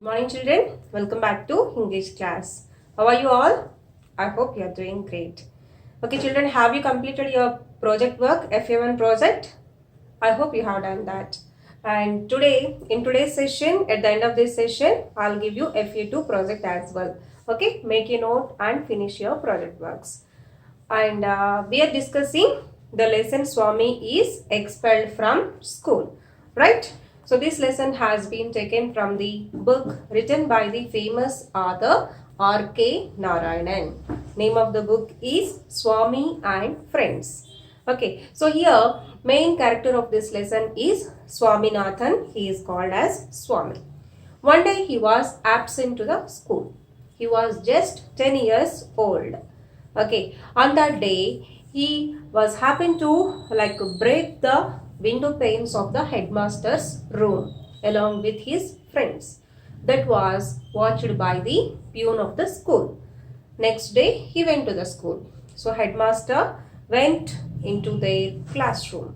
Good morning, children. Welcome back to English class. How are you all? I hope you are doing great. Okay, children, have you completed your project work, FA1 project? I hope you have done that. And today, in today's session, at the end of this session, I'll give you FA2 project as well. Okay, make a note and finish your project works. And we are discussing the lesson Swami is expelled from school, right? So this lesson has been taken from the book written by the famous author R.K. Narayanan. Name of the book is Swami and Friends. Okay, so here main character of this lesson is Swaminathan. He is called as Swami. One day he was absent to the school. He was just 10 years old. Okay, on that day he was happened to break the window panes of the headmaster's room along with his friends. That was watched by the peon of the school. Next day he went to the school. So headmaster went into their classroom.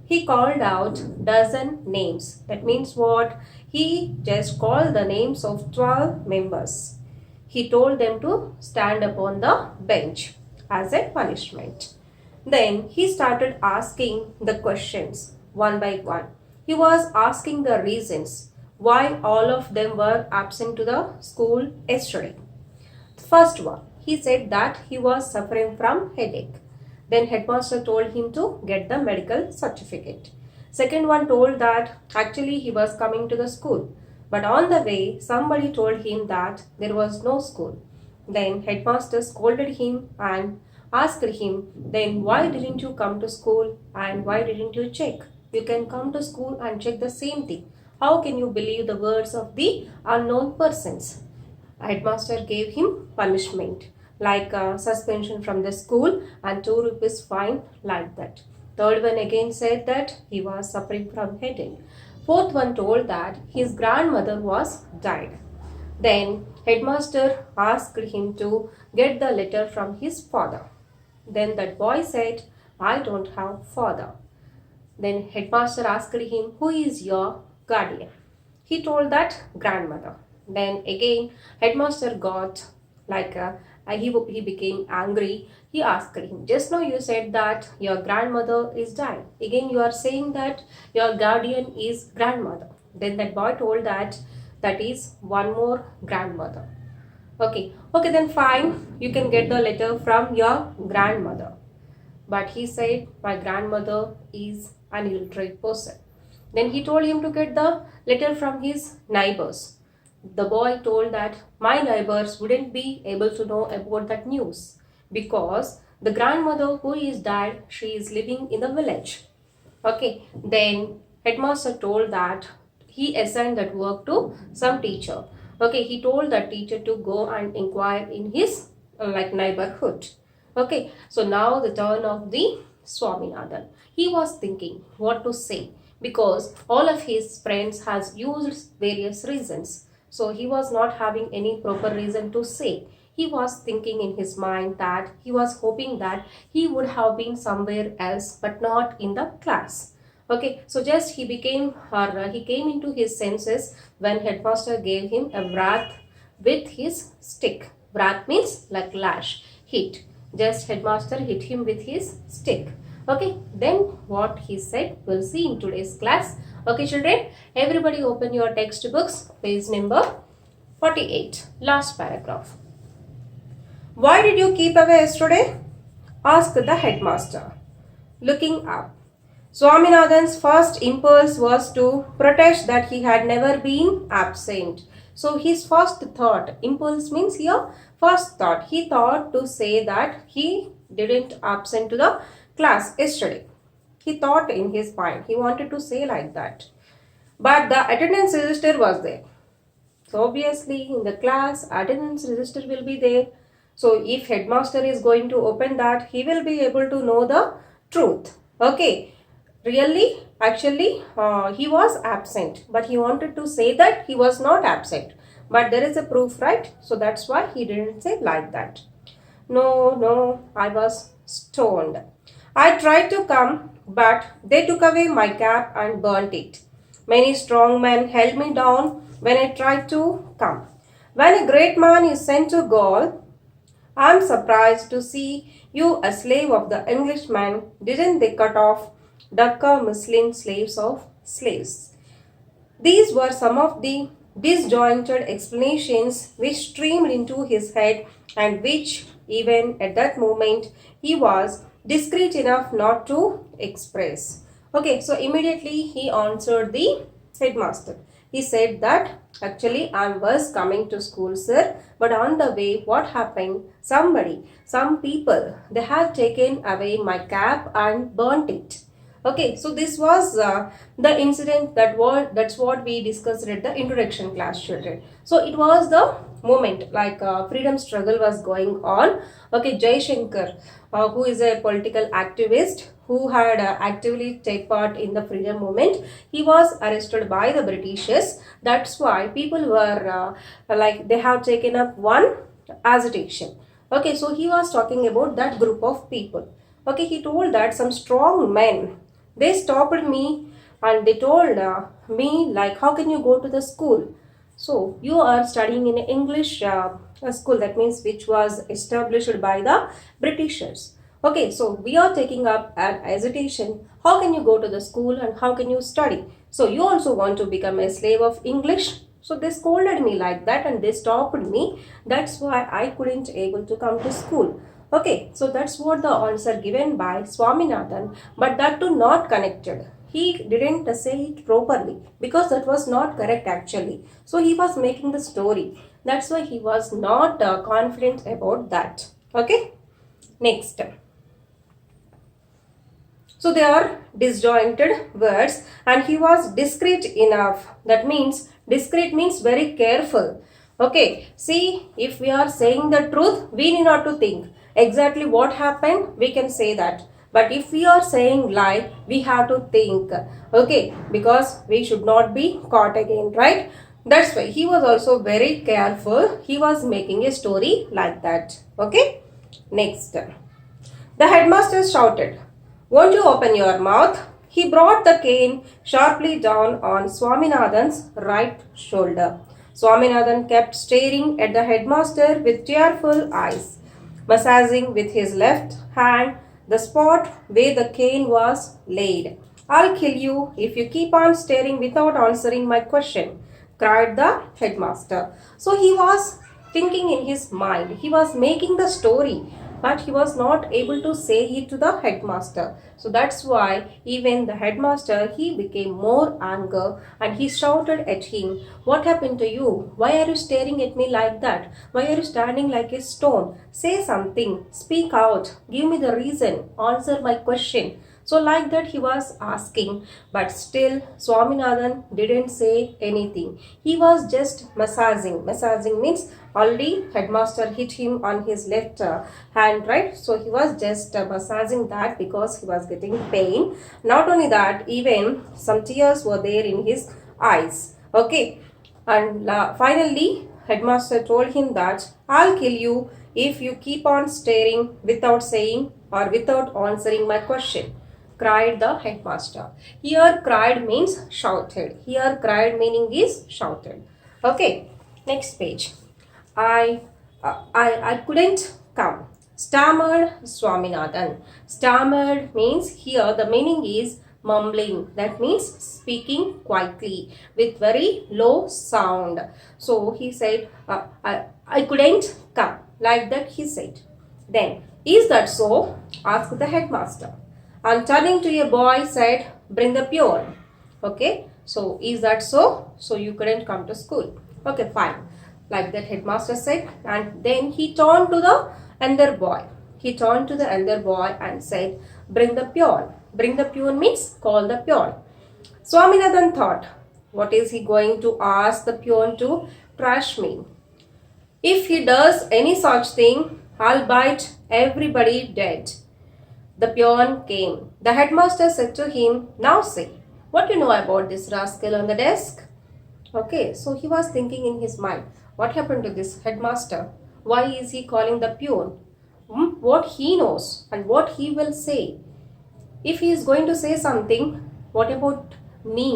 He called out dozen names. That means what? He just called the names of 12 members. He told them to stand upon the bench as a punishment. Then he started asking the questions one by one. He was asking the reasons why all of them were absent to the school yesterday. First one, he said that he was suffering from headache. Then headmaster told him to get the medical certificate. Second one told that actually he was coming to the school. But on the way, somebody told him that there was no school. Then headmaster scolded him and asked him, then why didn't you come to school and why didn't you check? You can come to school and check the same thing. How can you believe the words of the unknown persons? Headmaster gave him punishment like suspension from the school and 2 rupees fine like that. Third one again said that he was suffering from headache. Fourth one told that his grandmother was died. Then headmaster asked him to get the letter from his father. Then that boy said, I don't have father. Then headmaster asked him, who is your guardian? He told that grandmother. Then again headmaster got he became angry. He asked him, just now you said that your grandmother is died. Again you are saying that your guardian is grandmother. Then that boy told that that is one more grandmother. Okay, then fine, you can get the letter from your grandmother. But he said, my grandmother is an illiterate person. Then he told him to get the letter from his neighbors. The boy told that my neighbors wouldn't be able to know about that news because the grandmother who is died, she is living in the village. Okay, then headmaster told that he assigned that work to some teacher. Okay, he told that teacher to go and inquire in his neighborhood. Okay, so now the turn of the Swaminathan. He was thinking what to say because all of his friends has used various reasons. So he was not having any proper reason to say. He was thinking in his mind that he was hoping that he would have been somewhere else but not in the class. Okay, so just he came into his senses when headmaster gave him a wrath with his stick. Wrath means like lash, hit. Just headmaster hit him with his stick. Okay, then what he said we'll see in today's class. Okay children, everybody open your textbooks, page number 48, last paragraph. Why did you keep away yesterday? Asked the headmaster. Looking up, Swaminathan's first impulse was to protest that he had never been absent. So his first thought, impulse means here first thought, he thought to say that he didn't absent to the class yesterday. He thought in his mind, he wanted to say like that. But the attendance register was there. So obviously in the class, attendance register will be there. So if headmaster is going to open that, he will be able to know the truth. Okay. Really, actually, he was absent. But he wanted to say that he was not absent. But there is a proof, right? So that's why he didn't say like that. No, I was stoned. I tried to come, but they took away my cap and burnt it. Many strong men held me down when I try to come. When a great man is sent to Gaul, I am surprised to see you a slave of the Englishman. Didn't they cut off Dhaka Muslim slaves of slaves? These were some of the disjointed explanations which streamed into his head and which, even at that moment, he was discreet enough not to express. Okay, so immediately he answered the headmaster. He said that actually I was coming to school, sir, but on the way, what happened? Some people, they have taken away my cap and burnt it. Okay, so this was the incident that's what we discussed at the introduction class, children. So it was the moment like freedom struggle was going on. Okay, Jai Shankar, who is a political activist who had actively take part in the freedom movement, he was arrested by the Britishers. That's why people were like they have taken up one agitation. Okay, so he was talking about that group of people. Okay, he told that some strong men, they stopped me and they told me like, how can you go to the school? So you are studying in English school, that means which was established by the Britishers. Okay, so we are taking up an hesitation. How can you go to the school and how can you study? So you also want to become a slave of English? So they scolded me like that and they stopped me. That's why I couldn't able to come to school. Okay, so that's what the answer given by Swaminathan, but that too not connected. He didn't say it properly because that was not correct actually. So he was making the story. That's why he was not confident about that. Okay, next. So they are disjointed words and he was discreet enough. That means discreet means very careful. Okay, see, if we are saying the truth, we need not to think exactly what happened, we can say that. But if we are saying lie, we have to think. Okay, because we should not be caught again, right? That's why he was also very careful. He was making a story like that. Okay, next. The headmaster shouted, "Won't you open your mouth?" He brought the cane sharply down on Swaminathan's right shoulder. Swaminathan kept staring at the headmaster with tearful eyes, massaging with his left hand the spot where the cane was laid. "I'll kill you if you keep on staring without answering my question," cried the headmaster. So he was thinking in his mind, he was making the story, but he was not able to say it to the headmaster. So that's why even the headmaster, he became more anger and he shouted at him, "What happened to you? Why are you staring at me like that? Why are you standing like a stone? Say something, speak out, give me the reason, answer my question." So like that he was asking, but still Swaminathan didn't say anything. He was just massaging. Massaging means already headmaster hit him on his left hand, right? So he was just massaging that because he was getting pain. Not only that, even some tears were there in his eyes. Okay, and finally headmaster told him that, "I'll kill you if you keep on staring without saying or without answering my question," cried the headmaster. Here cried means shouted. Here cried meaning is shouted. Okay, next page. I couldn't come, stammered Swaminathan. Stammered means here the meaning is mumbling. That means speaking quietly with very low sound. So he said, I couldn't come. Like that he said. Then, "Is that so?" asked the headmaster. And turning to a boy said, "Bring the peon." Okay, so is that so? So you couldn't come to school. Okay, fine. Like that headmaster said, and then he turned to the other boy. He turned to the other boy and said, "Bring the peon." Bring the peon means call the peon. Swaminathan thought, what is he going to ask the peon to trash me? If he does any such thing, I'll bite everybody dead. The peon came. The headmaster said to him, "Now say, what you know about this rascal on the desk?" Okay, so he was thinking in his mind, what happened to this headmaster? Why is he calling the peon? What he knows and what he will say. If he is going to say something, what about me?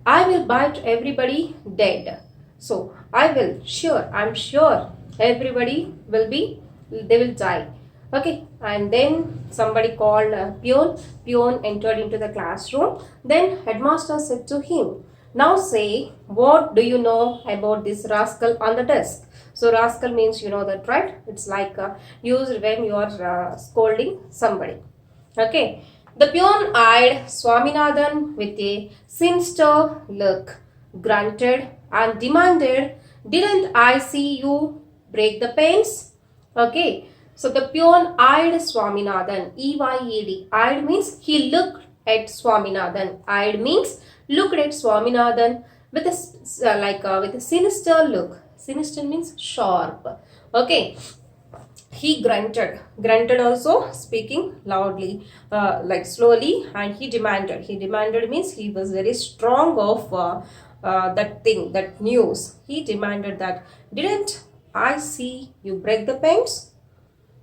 I will bite everybody dead. So I'm sure everybody they will die. Okay, and then somebody called Peon. Peon entered into the classroom. Then headmaster said to him, now say, what do you know about this rascal on the desk? So rascal means you know that, right? It's like used when you are scolding somebody. Okay. The peon eyed Swaminathan with a sinister look, grunted and demanded, didn't I see you break the panes? Okay. So the peon eyed Swaminathan, E-Y-E-D. Eyed means he looked at Swaminathan. Eyed means looked at Swaminathan with with a sinister look. Sinister means sharp. Okay. He grunted also speaking loudly, like slowly, and he demanded means he was very strong of that thing, that news. He demanded that, didn't I see you break the panes?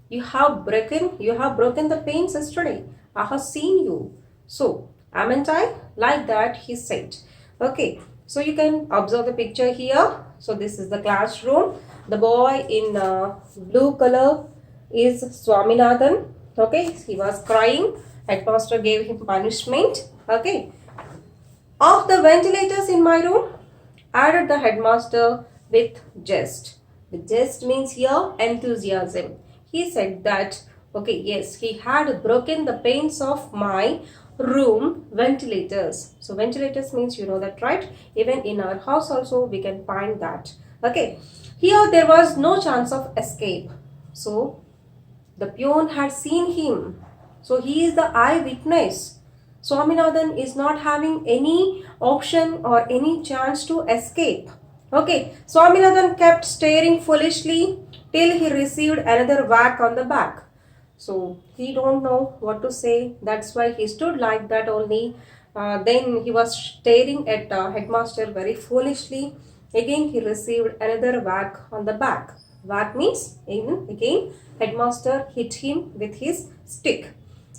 You have broken the panes yesterday. I have seen you. So, aren't I? Like that, he said. Okay, so you can observe the picture here. So, this is the classroom. The boy in blue color is Swaminathan. Okay, he was crying. Headmaster gave him punishment. Okay, of the ventilators in my room, added the headmaster with jest. The jest means here enthusiasm. He said that, okay, yes, he had broken the panes of my room ventilators. So ventilators means you know that, right? Even in our house also we can find that. Okay, here there was no chance of escape. So the peon had seen him. So he is the eyewitness. Swaminathan is not having any option or any chance to escape. Okay, Swaminathan kept staring foolishly till he received another whack on the back. So he don't know what to say. That's why he stood like that only. Then he was staring at headmaster very foolishly. Again he received another whack on the back. Whack means again headmaster hit him with his stick.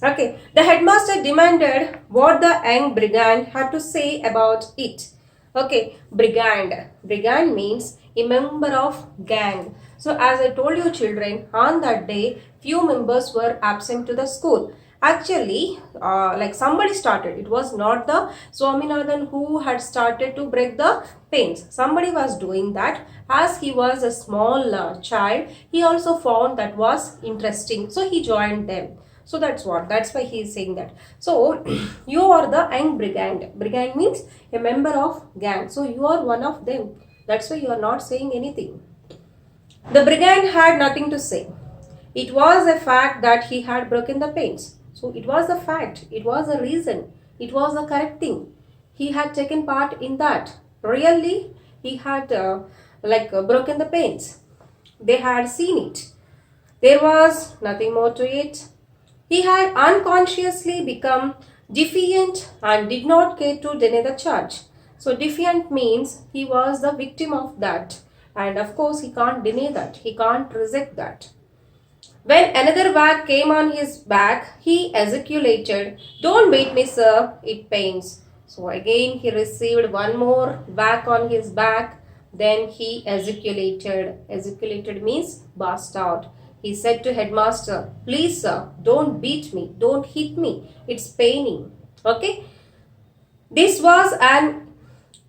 Okay, the headmaster demanded what the young brigand had to say about it. Okay, brigand. Brigand means a member of gang. So as I told you children, on that day, few members were absent to the school. Actually, like somebody started. It was not the Swaminathan who had started to break the panes. Somebody was doing that. As he was a small child, he also found that was interesting. So he joined them. So that's why he is saying that. So you are the young brigand. Brigand means a member of gang. So you are one of them. That's why you are not saying anything. The brigand had nothing to say. It was a fact that he had broken the panes. So it was a fact. It was a reason. It was a correct thing. He had taken part in that. Really, he had broken the panes. They had seen it. There was nothing more to it. He had unconsciously become defiant and did not care to deny the charge. So defiant means he was the victim of that. And of course he can't deny that. He can't reject that. When another whack came on his back, he ejaculated, "Don't beat me, sir. It pains." So again he received one more whack on his back. Then he ejaculated. Ejaculated means burst out. He said to headmaster, "Please sir, don't beat me, don't hit me, it's paining." Okay. This was an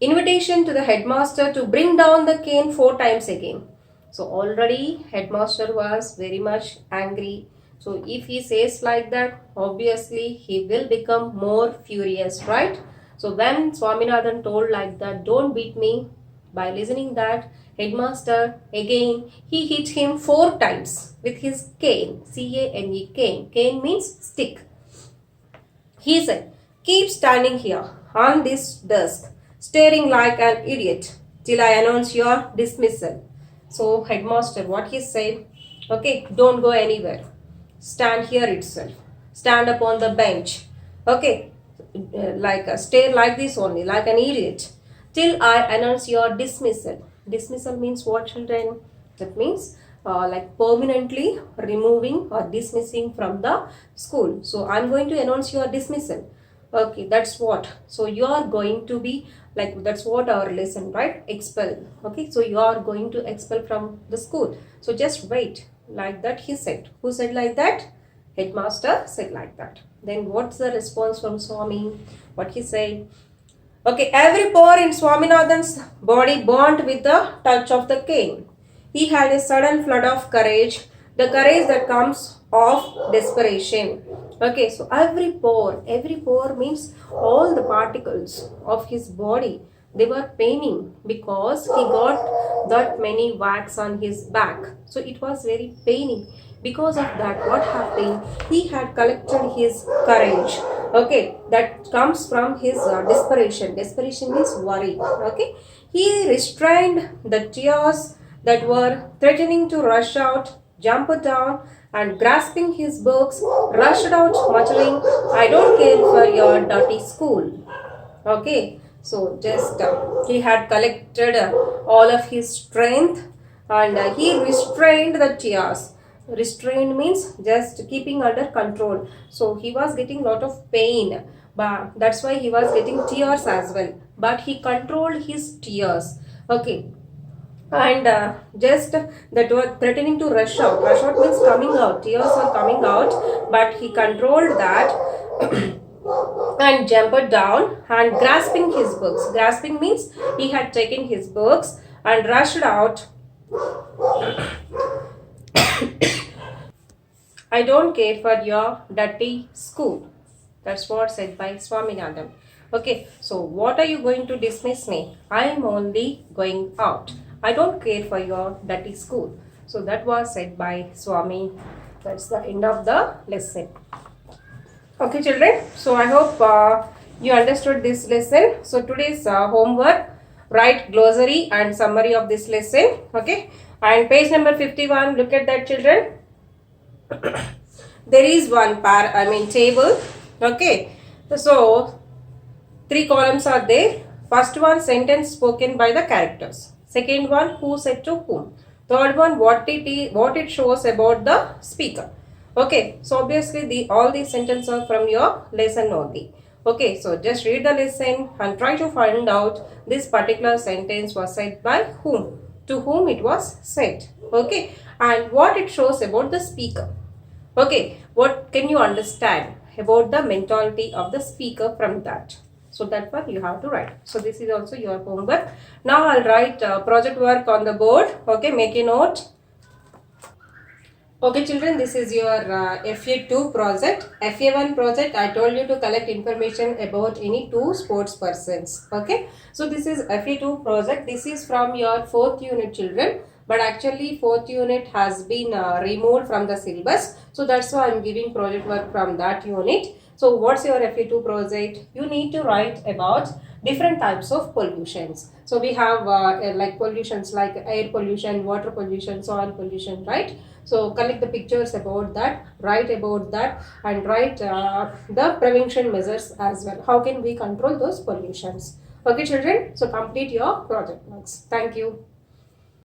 invitation to the headmaster to bring down the cane 4 times again. So already headmaster was very much angry. So if he says like that, obviously he will become more furious, right? So when Swaminathan told like that, "Don't beat me," by listening that, headmaster again he hit him 4 times with his cane. C-A-N-E, cane. Cane means stick. He said, "Keep standing here on this desk, staring like an idiot till I announce your dismissal." So headmaster, what he said, okay, don't go anywhere. Stand here itself. Stand up on the bench. Okay, stare like this only, like an idiot, till I announce your dismissal. Dismissal means what, children? That means permanently removing or dismissing from the school. So I'm going to announce your dismissal. Okay, that's what. So you are going to be like, that's what our lesson, right? Expel. Okay, so you are going to expel from the school. So just wait. Like that he said. Who said like that? Headmaster said like that. Then what's the response from Swami? What he said? Okay, every pore in Swaminathan's body burned with the touch of the cane. He had a sudden flood of courage, the courage that comes of desperation. Okay, so every pore means all the particles of his body, they were paining because he got that many whacks on his back. So it was very paining. Because of that, what happened? He had collected his courage. Okay, that comes from his desperation. Desperation means worry. Okay, he restrained the tears that were threatening to rush out, jumped down, and grasping his books, rushed out, muttering, "I don't care for your dirty school." Okay, so just he had collected all of his strength, and he restrained the tears. Restrained means just keeping under control. So he was getting lot of pain, but that's why he was getting tears as well. But he controlled his tears. Okay, and just that were threatening to rush out. Rush out means coming out. Tears were coming out, but he controlled that and jumped down and grasping his books. Grasping means he had taken his books and rushed out. I don't care for your dirty school. That's what said by Swaminathan. Okay, so what are you going to dismiss me? I am only going out. I don't care for your dirty school. So that was said by Swami. That's the end of the lesson. Okay, children. So I hope you understood this lesson. So today's homework, write glossary and summary of this lesson. Okay, and page number 51. Look at that, children. There is one table. Okay, so 3 columns are there. First one, sentence spoken by the characters. Second one, who said to whom. Third one, what it shows about the speaker. Okay, so obviously all these sentences are from your lesson only. Okay, so just read the lesson and try to find out this particular sentence was said by whom, to whom it was said. Okay, and what it shows about the speaker. Okay, what can you understand about the mentality of the speaker from that? So that one you have to write. So this is also your homework. Now I'll write project work on the board. Okay, make a note. Okay, children, this is your FA2 project. FA1 project, I told you to collect information about any 2 sports persons. Okay, so this is FA2 project. This is from your 4th unit, children. But actually 4th unit has been removed from the syllabus. So that's why I'm giving project work from that unit. So what's your FA2 project? You need to write about different types of pollutions. So we have like pollutions like air pollution, water pollution, soil pollution, right? So collect the pictures about that, write about that, and write the prevention measures as well. How can we control those pollutions? Okay, children, so complete your project works. Thank you.